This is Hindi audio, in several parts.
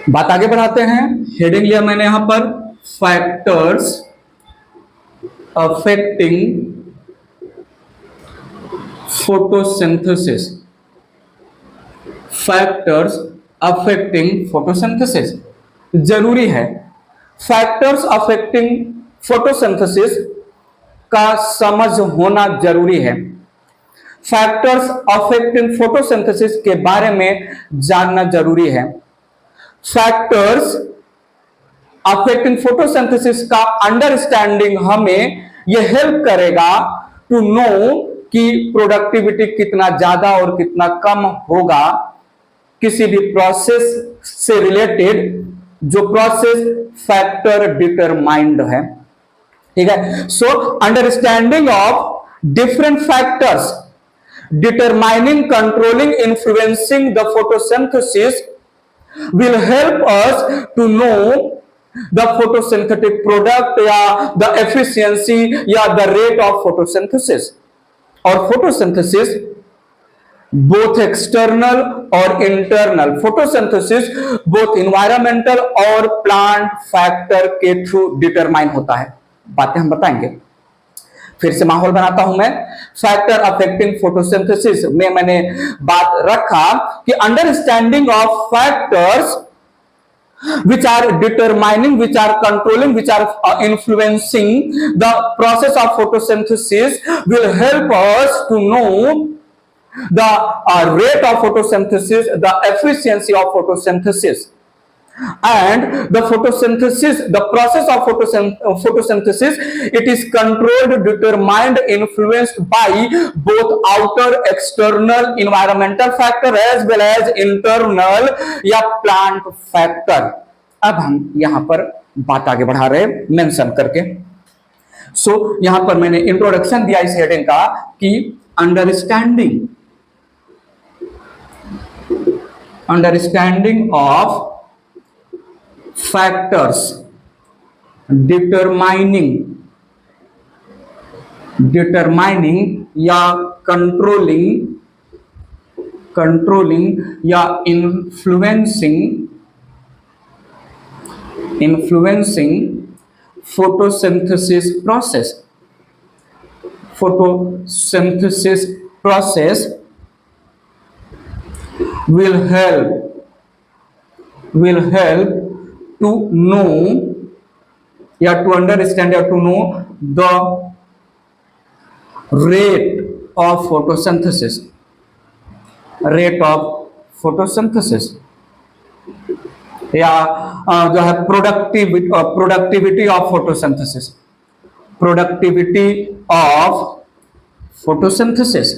बात आगे बढ़ाते हैं। हेडिंग लिया मैंने यहां पर factors affecting photosynthesis. Factors affecting photosynthesis जरूरी है। फैक्टर्स अफेक्टिंग फोटोसिंथेसिस का समझ होना जरूरी है। फैक्टर्स अफेक्टिंग फोटोसिंथेसिस के बारे में जानना जरूरी है। फैक्टर्स अफेक्टिंग फोटोसिंथेसिस का अंडरस्टैंडिंग हमें यह हेल्प करेगा टू नो कि प्रोडक्टिविटी कितना ज्यादा और कितना कम होगा किसी भी प्रोसेस से रिलेटेड जो प्रोसेस फैक्टर डिटरमाइंड है। ठीक है। So understanding of different factors determining, controlling, influencing the photosynthesis will help us to know the photosynthetic product या the efficiency या the rate of photosynthesis। और photosynthesis both external और internal photosynthesis both environmental और plant factor के थ्रू determine होता है। बातें हम बताएंगे। फिर से माहौल बनाता हूं मैं। फैक्टर अफेक्टिंग फोटोसिंथेसिस में मैंने बात रखा कि understanding of factors which are determining, which are controlling, which are influencing the process of photosynthesis will help us to know the rate of photosynthesis, the efficiency of photosynthesis, and the photosynthesis, the process of photosynthesis, it is controlled, determined, influenced by both outer external environmental factor as well as internal या plant factor। अब हम यहां पर बात आगे बढ़ा रहे हैं मेंशन करके। सो यहां पर मैंने इंट्रोडक्शन दिया इस हेडिंग का कि अंडरस्टैंडिंग ऑफ factors determining या controlling या influencing photosynthesis process will help to know या to understand या to know the rate of photosynthesis या जो है प्रोडक्टिविटी ऑफ फोटोसिंथेसिस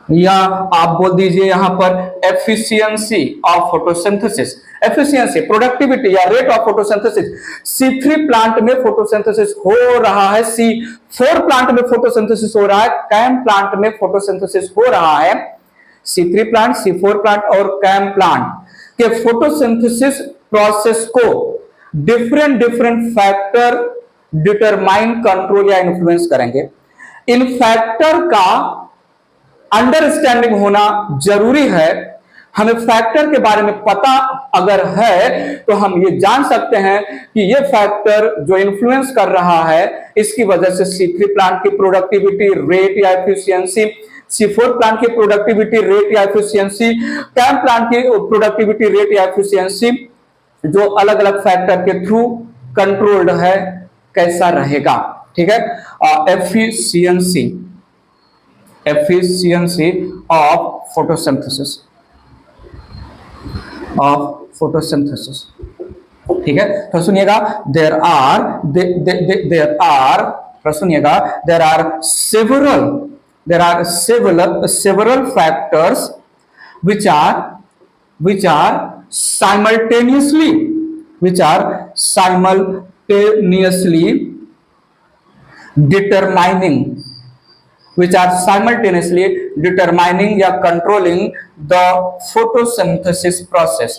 या आप बोल दीजिए यहां पर efficiency of photosynthesis. Efficiency, productivity या rate of photosynthesis. C3 plant में फोटोसिंथेसिस हो रहा है, C4 प्लांट में फोटोसिंथेसिस हो रहा है, कैम प्लांट में फोटोसिंथेसिस हो रहा है। C3 प्लांट, C4 प्लांट और कैम प्लांट के फोटोसिंथेसिस प्रोसेस को डिफरेंट फैक्टर डिटरमाइन, कंट्रोल या इन्फ्लुएंस करेंगे। इन फैक्टर का अंडरस्टैंडिंग होना जरूरी है। हमें फैक्टर के बारे में पता अगर है तो हम ये जान सकते हैं कि ये फैक्टर जो इन्फ्लुएंस कर रहा है इसकी वजह से C3 प्लांट की प्रोडक्टिविटी रेट या एफिशिएंसी, C4 प्लांट की प्रोडक्टिविटी रेट या एफिशिएंसी, कैम प्लांट की प्रोडक्टिविटी रेट या एफिशिएंसी जो अलग अलग फैक्टर के थ्रू कंट्रोल्ड है कैसा रहेगा। ठीक है। efficiency of photosynthesis ठीक है। तो सुनिएगा there are several factors which are simultaneously determining या controlling the photosynthesis process।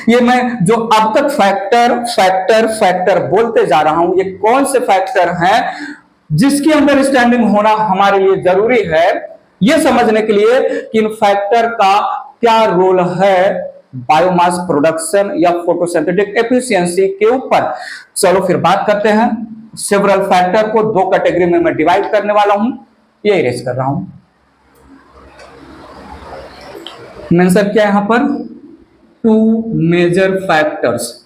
ये मैं जो अब तक फैक्टर बोलते जा रहा हूं, ये कौन से फैक्टर हैं जिसकी अंडरस्टैंडिंग होना हमारे लिए जरूरी है यह समझने के लिए कि इन फैक्टर का क्या रोल है बायोमास प्रोडक्शन या फोटोसिंथेटिक एफिशिएंसी के ऊपर। चलो फिर बात करते हैं। सेवरल फैक्टर को दो कैटेगरी में मैं डिवाइड करने वाला हूं, ये इरेज कर रहा हूं। मेंशन क्या है यहां पर, two major factors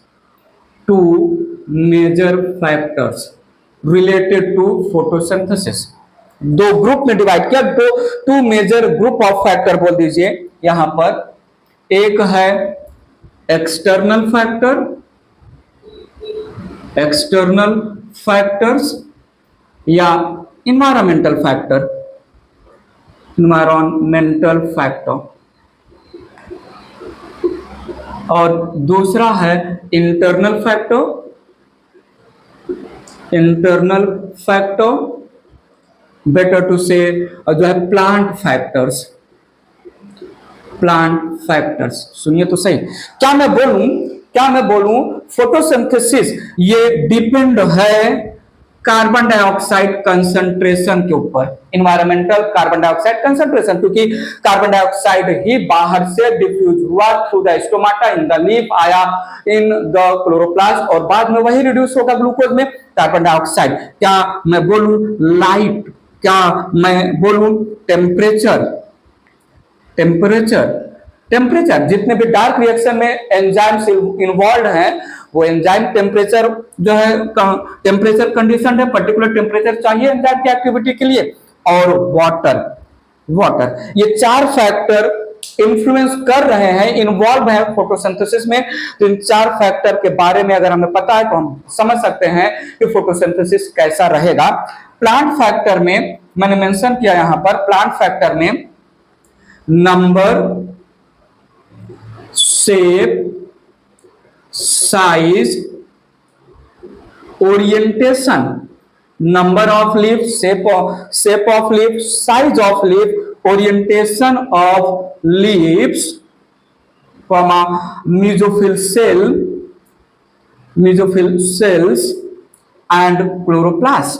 related to photosynthesis. दो ग्रुप में डिवाइड किया, two major group of factor बोल दीजिए यहां पर। एक है एक्सटर्नल फैक्टर्स या इन्वायरमेंटल फैक्टर, और दूसरा है इंटरनल फैक्टर, बेटर टू से जो है प्लांट फैक्टर्स। सुनिए तो सही, क्या मैं बोलूं फोटोसिंथेसिस ये डिपेंड है कार्बन डाइऑक्साइड कंसंट्रेशन के ऊपर, इन्वायरमेंटल कार्बन डाइऑक्साइड कंसंट्रेशन, क्योंकि कार्बन डाइऑक्साइड ही बाहर से डिफ्यूज हुआ through the stomata in the leaf, आया इन द क्लोरोप्लास्ट और बाद में वही रिड्यूस होगा ग्लूकोज में कार्बन डाइऑक्साइड। क्या मैं बोलूं लाइट, क्या मैं बोलूं टेम्परेचर, जितने भी डार्क रिएक्शन में एंजाइम्स इन्वॉल्व हैं वो एंजाइम टेम्परेचर जो है टेम्परेचर कंडीशन है, पर्टिकुलर टेम्परेचर चाहिए एंजाइम की एक्टिविटी के लिए, और वाटर, ये चार फैक्टर इंफ्लुएंस कर रहे हैं, इन्वॉल्व है फोटोसिंथेसिस में। तो इन चार फैक्टर के बारे में अगर हमें पता है तो हम समझ सकते हैं कि फोटोसिंथेसिस कैसा रहेगा। प्लांट फैक्टर में मैंने मेंशन किया यहां पर, प्लांट फैक्टर में number, shape, size, orientation, number of leaf, shape of leaf, size of leaf, orientation of leaves, mesophyll cells and chloroplast.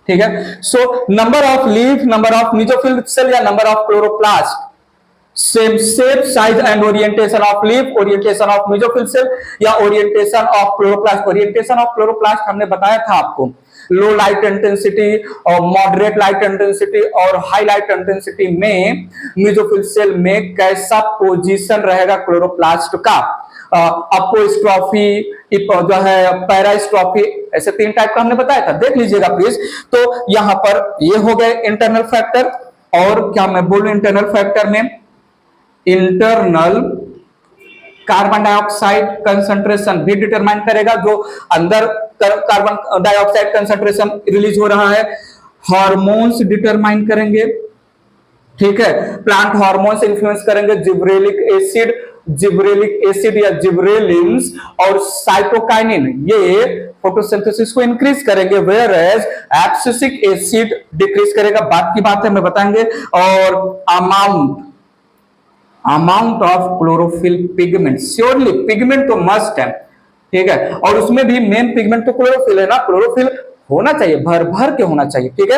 ठीक है, so number of leaf, number of mesophyll cell या number of chloroplast, same shape, size and orientation of leaf, orientation of mesophyll cell या orientation of chloroplast. Orientation of chloroplast हमने बताया था आपको, लो लाइट इंटेंसिटी और मॉडरेट लाइट इंटेंसिटी और हाई लाइट इंटेंसिटी में मेसोफिल सेल में कैसा पोजीशन रहेगा क्लोरोप्लास्ट का, अपोस्ट्रोफी जो है पैरास्ट्रोफी, ऐसे तीन टाइप का हमने बताया था, देख लीजिएगा प्लीज। तो यहां पर ये हो गए इंटरनल फैक्टर। और क्या मैं बोलूं इंटरनल फैक्टर में, इंटरनल कार्बन डाइऑक्साइड कंसंट्रेशन भी डिटरमाइन करेगा, जो अंदर कार्बन डाइऑक्साइड कंसंट्रेशन रिलीज हो रहा है, हार्मोन्स डिटरमाइन करेंगे। ठीक है, प्लांट हार्मोन्स इंफ्लुएंस करेंगे, जिब्रेलिक एसिड या जिब्रेलिन्स और साइटोकाइनिन, ये फोटोसिंथेसिस को इंक्रीज करेंगे, whereas abscisic acid decrease करेगा, बात की बात है मैं बताएंगे। और amount of chlorophyll pigment, surely pigment तो मस्ट है, ठीक है, और उसमें भी मेन पिगमेंट तो क्लोरोफिल है ना, क्लोरोफिल होना चाहिए, भर भर के होना चाहिए। ठीक है,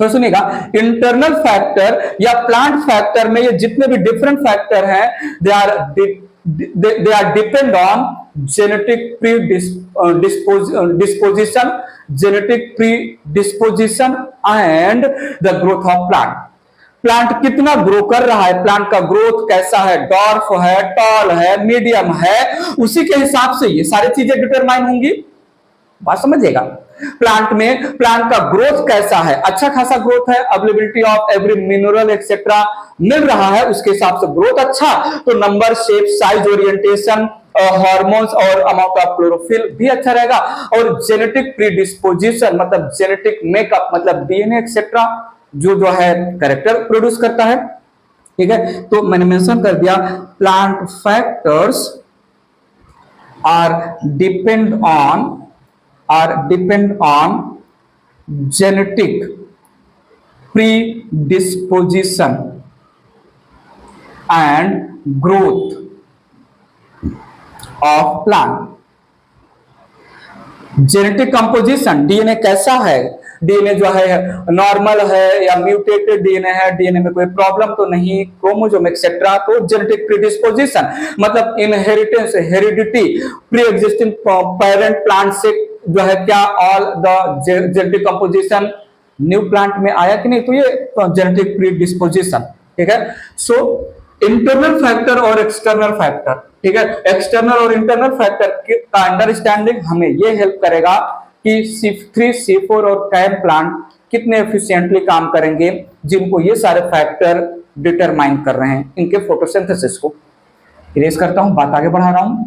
तो सुनिएगा, इंटरनल फैक्टर या प्लांट फैक्टर में ये जितने भी डिफरेंट फैक्टर हैं, they are depend on genetic predisposition and the growth of plant कितना ग्रो कर रहा है, प्लांट का ग्रोथ कैसा है, डॉर्फ है, टॉल है, मीडियम है, उसी के हिसाब से ये सारी चीजें डिटरमाइन होंगी। बात समझिएगा, प्लांट में प्लांट का ग्रोथ कैसा है, अच्छा खासा ग्रोथ है, availability of every mineral etcetera मिल रहा है, उसके हिसाब से ग्रोथ अच्छा, तो number, shape, size, orientation, hormones और अमाउंट ऑफ क्लोरोफिल भी अच्छा रहेगा। और जेनेटिक प्रीडिस्पोजिशन मतलब जेनेटिक मेकअप मतलब डीएनए एक्सेट्रा जो है कैरेक्टर प्रोड्यूस करता है। ठीक है, तो मैंने मेंशन कर दिया, plant factors are depend on genetic predisposition and growth of plant. Genetic composition, DNA कैसा है, डीएनए जो है नॉर्मल है या म्यूटेटेड डीएनए है, डीएनए में कोई प्रॉब्लम तो नहीं, क्रोमोसोम एक्सेट्रा। तो जेनेटिक प्रीडिस्पोजिशन मतलब inheritance, heredity, pre existing parent plant से जो है क्या all the genetic composition new plant में आया कि नहीं, तो ये जेनेटिक प्रीडिस्पोजिशन। ठीक है, सो इंटरनल फैक्टर और एक्सटर्नल फैक्टर, ठीक है, एक्सटर्नल और इंटरनल फैक्टर का अंडरस्टैंडिंग हमें ये हेल्प करेगा कि C3, C4 और कैम प्लांट कितने एफिशिएंटली काम करेंगे, जिनको ये सारे फैक्टर डिटरमाइन कर रहे हैं इनके फोटोसिंथेसिस को। इरेज करता हूं, बात आगे बढ़ा रहा हूं,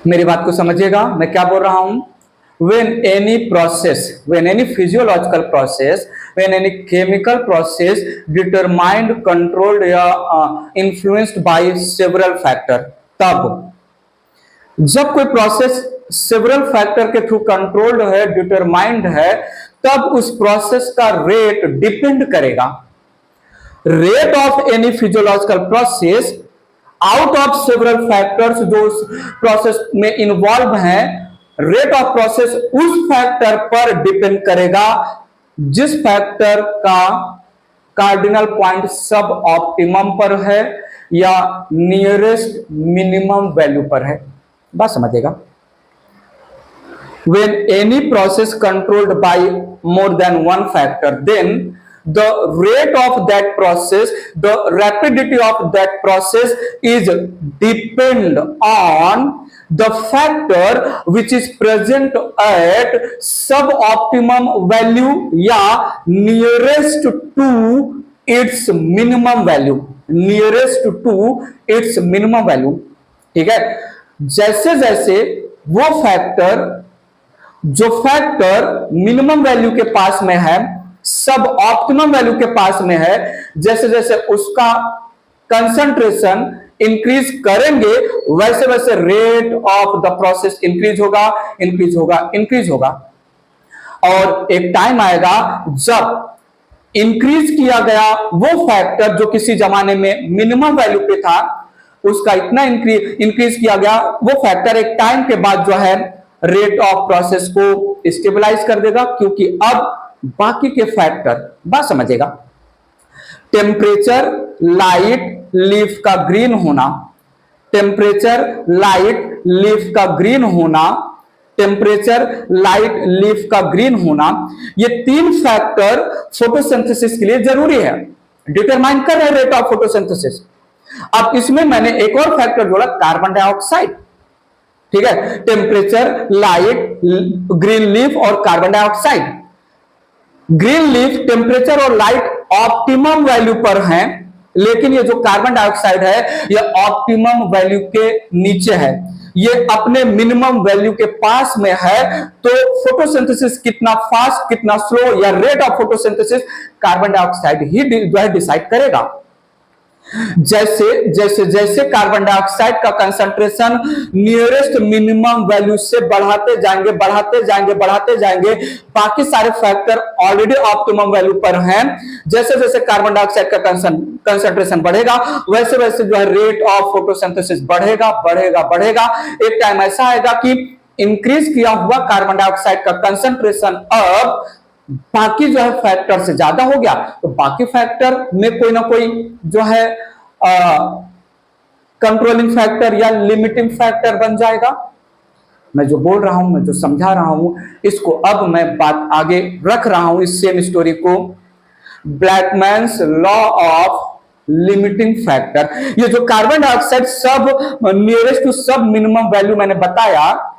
मेरी बात को समझिएगा मैं क्या बोल रहा हूं। when any process, when any physiological process, when any chemical process determined, controlled या influenced by several factor, तब जब कोई प्रोसेस सेवरल फैक्टर के थ्रू कंट्रोल्ड है, डिटरमाइंड है, तब उस प्रोसेस का रेट डिपेंड करेगा, rate of any physiological process out of several factors जो उस प्रोसेस में इन्वॉल्व हैं, रेट ऑफ प्रोसेस उस फैक्टर पर डिपेंड करेगा जिस फैक्टर का कार्डिनल पॉइंट सब ऑप्टिमम पर है या नियरेस्ट मिनिमम वैल्यू पर है। बात समझिएगा। when any process controlled by more than one factor, then the rate of that process, the rapidity of that process is depend on the factor which is present at suboptimum value या nearest to its minimum value, nearest to its minimum value। ठीक है, जैसे जैसे वो फैक्टर, जो फैक्टर मिनिमम वैल्यू के पास में है, सब ऑप्टिमम वैल्यू के पास में है, जैसे जैसे उसका कंसंट्रेशन इंक्रीज करेंगे वैसे वैसे rate of the process increase होगा, इंक्रीज होगा, इंक्रीज होगा। और एक टाइम आएगा जब इंक्रीज किया गया वो फैक्टर जो किसी जमाने में मिनिमम वैल्यू पे था, उसका इतना इंक्रीज किया गया वो फैक्टर एक टाइम के बाद जो है रेट ऑफ प्रोसेस को स्टेबलाइज कर देगा, क्योंकि अब बाकी के फैक्टर, बात समझेगा, टेम्परेचर, लाइट, लीफ का ग्रीन होना, टेम्परेचर, लाइट, लीफ का ग्रीन होना, टेम्परेचर, लाइट, लीफ का ग्रीन होना, ये तीन फैक्टर फोटोसिंथेसिस के लिए जरूरी है, डिटरमाइन कर रहे रेट ऑफ फोटोसिंथेसिस। अब इसमें मैंने एक और फैक्टर जोड़ा, कार्बन डाइऑक्साइड। ठीक है, टेम्परेचर, लाइट, ग्रीन लीफ और carbon dioxide. Green leaf, temperature और लाइट ऑप्टिमम वैल्यू पर हैं, लेकिन ये जो कार्बन डाइऑक्साइड है ये ऑप्टिमम वैल्यू के नीचे है, ये अपने मिनिमम वैल्यू के पास में है। तो फोटोसिंथेसिस कितना फास्ट, कितना स्लो या rate of photosynthesis carbon dioxide ही जो है डिसाइड करेगा। जैसे जैसे जैसे कार्बन डाइऑक्साइड का कंसंट्रेशन नियरेस्ट मिनिमम वैल्यू से बढ़ाते जाएंगे, बढ़ाते जाएंगे, बढ़ाते जाएंगे, बाकी सारे फैक्टर ऑलरेडी ऑप्टिमम वैल्यू पर हैं, जैसे जैसे कार्बन डाइऑक्साइड का कंसंट्रेशन बढ़ेगा वैसे वैसे जो है रेट ऑफ फोटोसिंथेसिस बढ़ेगा, बढ़ेगा, बढ़ेगा। एक टाइम ऐसा आएगा कि इंक्रीज किया हुआ कार्बन डाइऑक्साइड का कंसंट्रेशन अब बाकी जो है फैक्टर से ज्यादा हो गया, तो बाकी फैक्टर में कोई ना कोई जो है कंट्रोलिंग फैक्टर या लिमिटिंग फैक्टर बन जाएगा। मैं जो बोल रहा हूं, मैं जो समझा रहा हूं, इसको अब मैं बात आगे रख रहा हूं इस सेम स्टोरी को, ब्लैकमैन्स लॉ ऑफ लिमिटिंग फैक्टर। ये जो कार्बन डाइऑक्साइड सब नियरेस्ट टू सब मिनिमम वैल्यू मैंने बताया,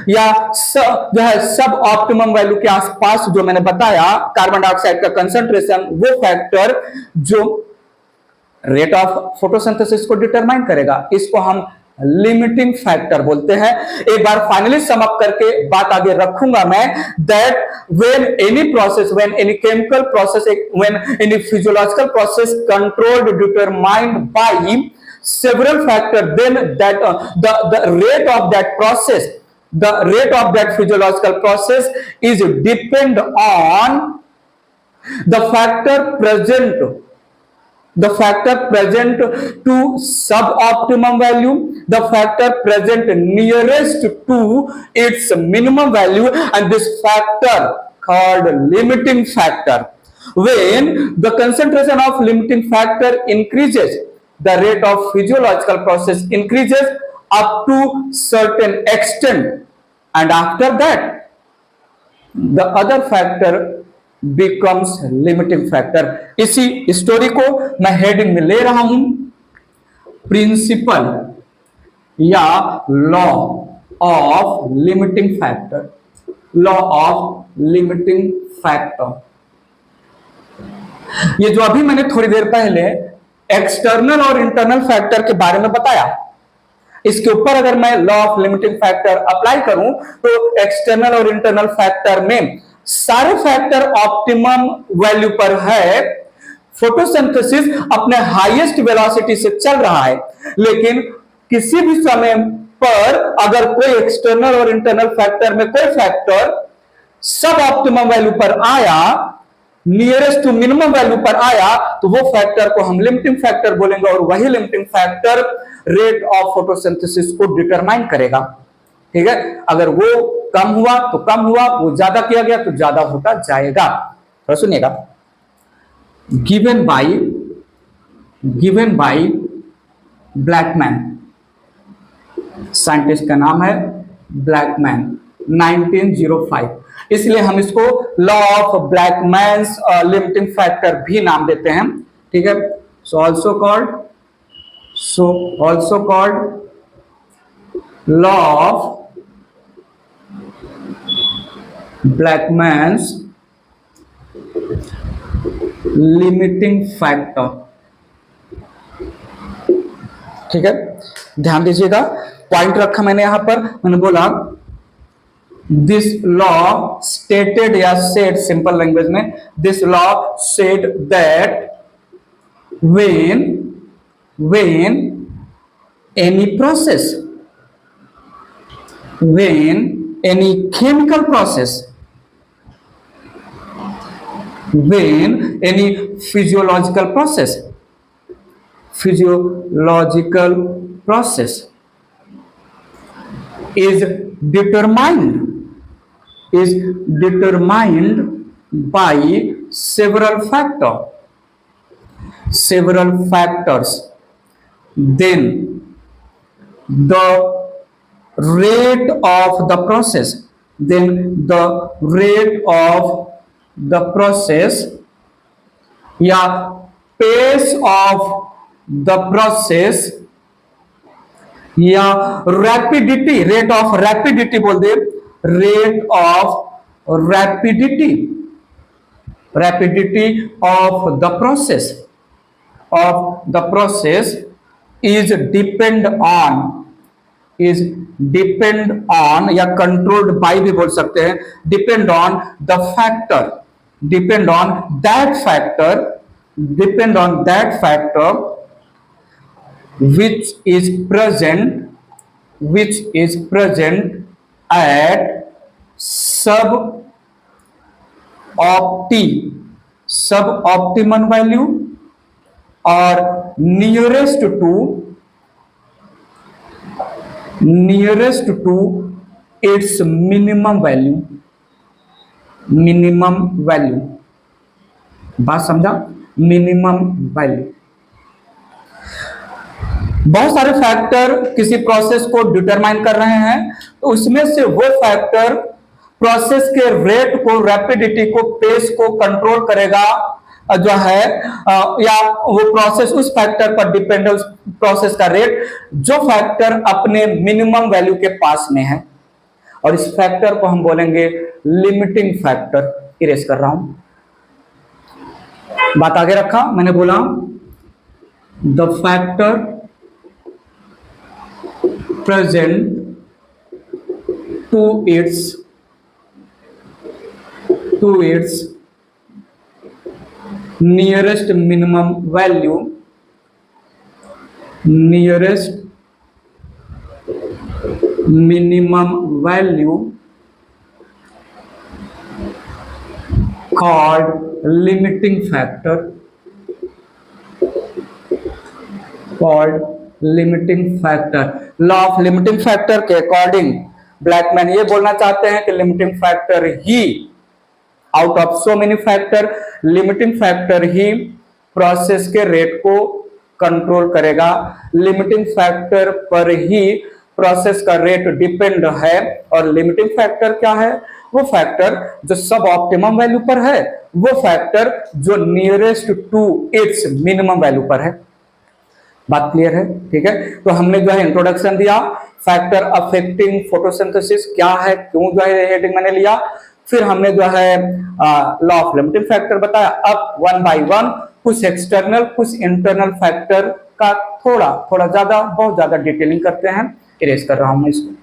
या जो है सब ऑप्टिमम वैल्यू के आसपास जो मैंने बताया कार्बन डाइऑक्साइड का कंसंट्रेशन, वो फैक्टर जो रेट ऑफ फोटोसिंथेसिस को डिटरमाइन करेगा, इसको हम लिमिटिंग फैक्टर बोलते हैं। एक बार फाइनली सम अप करके बात आगे रखूंगा मैं, that when any process, when any chemical process, when any physiological process controlled, determined by several factor, then that the rate of that process, the rate of that physiological process is depend on the factor present, the factor present to suboptimum value, the factor present nearest to its minimum value, and this factor called limiting factor. When the concentration of limiting factor increases, the rate of physiological process increases up to certain extent, and after that the other factor becomes limiting factor. इसी स्टोरी को मैं हेडिंग में ले रहा हूं, प्रिंसिपल या law of limiting factor, law of limiting factor. ये जो अभी मैंने थोड़ी देर पहले एक्सटर्नल और इंटरनल फैक्टर के बारे में बताया, इसके ऊपर अगर मैं law of limiting factor apply करूं तो एक्सटर्नल और इंटरनल फैक्टर में सारे फैक्टर ऑप्टिमम वैल्यू पर है, फोटोसिंथेसिस अपने हाईएस्ट वेलोसिटी से चल रहा है, लेकिन किसी भी समय पर अगर कोई एक्सटर्नल और इंटरनल फैक्टर में कोई फैक्टर सब ऑप्टिमम वैल्यू पर आया, नियरेस्ट टू मिनिमम वैल्यू पर आया, तो वो फैक्टर को हम लिमिटिंग फैक्टर बोलेंगे, और वही limiting factor rate of photosynthesis को डिटरमाइन करेगा। ठीक है, अगर वो कम हुआ तो कम हुआ, वो ज्यादा किया गया तो ज्यादा होता जाएगा। तो सुनिएगा, गिवन बाय ब्लैकमैन, साइंटिस्ट का नाम है ब्लैकमैन, 1905, इसलिए हम इसको law of Blackman's limiting factor भी नाम देते हैं। ठीक है, so also called law of Blackman's limiting factor. ठीक है, ध्यान दीजिएगा, पॉइंट रखा मैंने यहां पर, मैंने बोला दिस लॉ स्टेटेड या सेड, सिंपल लैंग्वेज में this law said that when any process, when any chemical process, when any physiological process is determined by several factors, then the rate of the process या pace of the process या rapidity, rate of rapidity बोल दे, rate of rapidity of the process is depend on या controlled by भी बोल सकते हैं, depend on that factor which is present at suboptimal value or nearest to its minimum value। बात समझा, मिनिमम वैल्यू। बहुत सारे फैक्टर किसी प्रोसेस को डिटरमाइन कर रहे हैं, तो उसमें से वो फैक्टर प्रोसेस के रेट को, रैपिडिटी को, पेस को कंट्रोल करेगा जो है, या वो प्रोसेस उस फैक्टर पर डिपेंड है, उस प्रोसेस का रेट जो फैक्टर अपने मिनिमम वैल्यू के पास में है, और इस फैक्टर को हम बोलेंगे लिमिटिंग फैक्टर। इरेज कर रहा हूं, बात आगे रखा, मैंने बोला the factor present to its nearest minimum value called limiting factor called limiting factor. Law of limiting factor के अकॉर्डिंग ब्लैकमैन ये बोलना चाहते हैं कि लिमिटिंग फैक्टर ही, out of so many factor, limiting factor ही प्रोसेस के रेट को कंट्रोल करेगा। लिमिटिंग फैक्टर पर ही प्रोसेस का रेट डिपेंड है। और लिमिटिंग फैक्टर क्या है? वो फैक्टर जो सब ऑप्टिमम वैल्यू पर है, वो फैक्टर जो nearest to its minimum value पर है। बात क्लियर है? ठीक है, तो हमने जो है इंट्रोडक्शन दिया, फैक्टर अफेक्टिंग फोटोसिंथेसिस क्या है, क्यों जो है हेडिंग मैंने लिया, फिर हमने जो है लॉ ऑफ लिमिटिंग फैक्टर बताया। अब वन बाय वन कुछ एक्सटर्नल कुछ इंटरनल फैक्टर का थोड़ा ज्यादा बहुत ज्यादा डिटेलिंग करते हैं। इरेज कर रहा हूं मैं इसको।